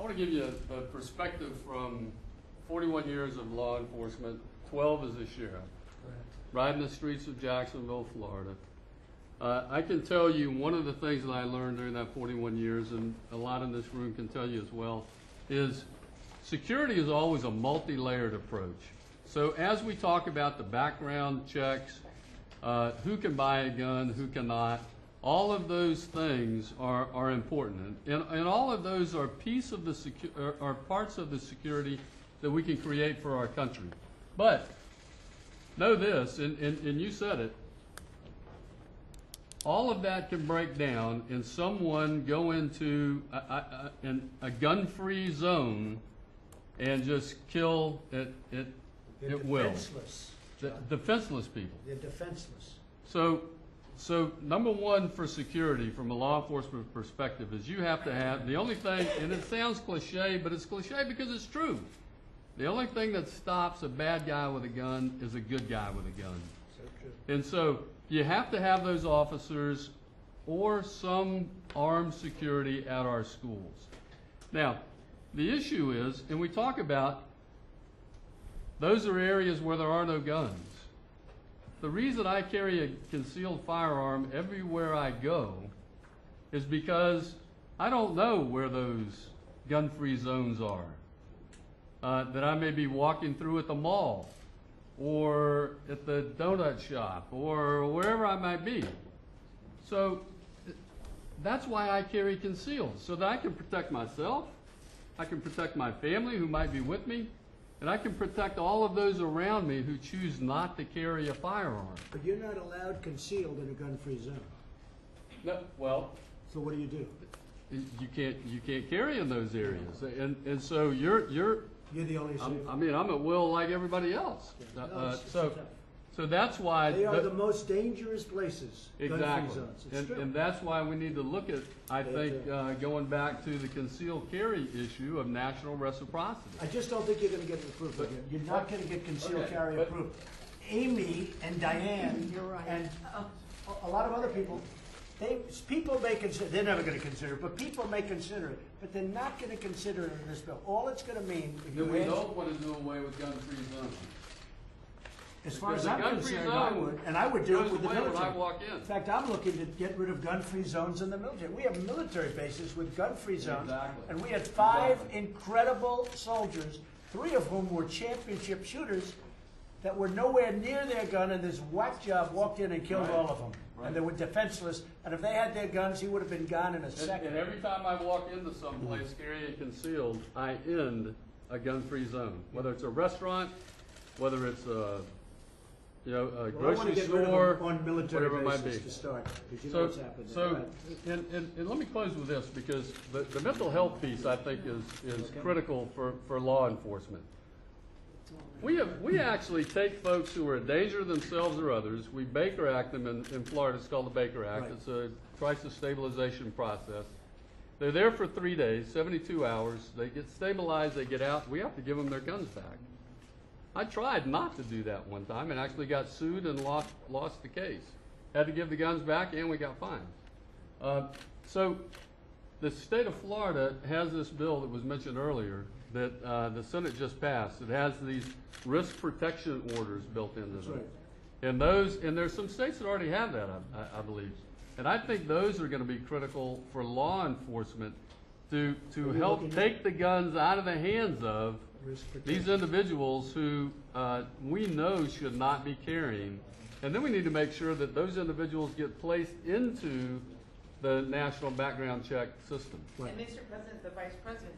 I want to give you a perspective from 41 years of law enforcement, 12 as a sheriff, riding the streets of Jacksonville, Florida. I can tell you one of the things that I learned during that 41 years, and a lot in this room can tell you as well, is security is always a multi-layered approach. So as we talk about the background checks, who can buy a gun, who cannot, all of those things are important, and all of those are are parts of the security that we can create for our country. But know this, and you said it, all of that can break down and someone go into a gun-free zone and just kill at will. Defenseless. Defenseless people. They're defenseless. So number one for security from a law enforcement perspective is you have to have, the only thing, and it sounds cliche, but it's cliche because it's true. The only thing that stops a bad guy with a gun is a good guy with a gun. So true. And so you have to have those officers or some armed security at our schools. Now, the issue is, and we talk about, those are areas where there are no guns. The reason I carry a concealed firearm everywhere I go is because I don't know where those gun-free zones are. That I may be walking through at the mall or at the donut shop or wherever I might be. So that's why I carry concealed, so that I can protect myself, I can protect my family who might be with me, and I can protect all of those around me who choose not to carry a firearm. But you're not allowed concealed in a gun-free zone. No, well, So what do? you can't carry in those areas, and so you're the only safe. I mean, I'm at will like everybody else. So that's why they are the most dangerous places. Exactly, zones. It's true. and that's why we need to look at, I think, going back to the concealed carry issue of national reciprocity. I just don't think you're going to get it approved. You're not going to get concealed carry approved. Amy and Diane and a lot of other people, people may consider, they're never going to consider it, but people may consider it, but they're not going to consider it in this bill. All it's going to mean, if you we don't want to do away with gun-free zones. As far as I'm concerned, I would do it with the military. When I walk in. In fact, I'm looking to get rid of gun-free zones in the military. We have military bases with gun-free zones, and we had 5 incredible soldiers, 3 of whom were championship shooters, that were nowhere near their gun, and this whack job walked in and killed all of them. Right. And they were defenseless, and if they had their guns, he would have been gone in a second. And every time I walk into some place carrying concealed, I end a gun-free zone. Whether it's a restaurant, whether it's a grocery store, on military whatever it might be. To start, because you know what's happening. And let me close with this, because the mental health piece, I think, is critical for law enforcement. We actually take folks who are a danger to themselves or others, we Baker Act them in Florida. It's called the Baker Act. Right. It's a crisis stabilization process. They're there for 3 days, 72 hours. They get stabilized, they get out. We have to give them their guns back. I tried not to do that one time and actually got sued and lost the case. Had to give the guns back and we got fined. So the state of Florida has this bill that was mentioned earlier that the Senate just passed. It has these risk protection orders built into them. Right. And there's some states that already have that, I believe. And I think those are going to be critical for law enforcement to help take the guns out of the hands of these individuals who we know should not be carrying. And then we need to make sure that those individuals get placed into the national background check system. And Mr. President, the Vice President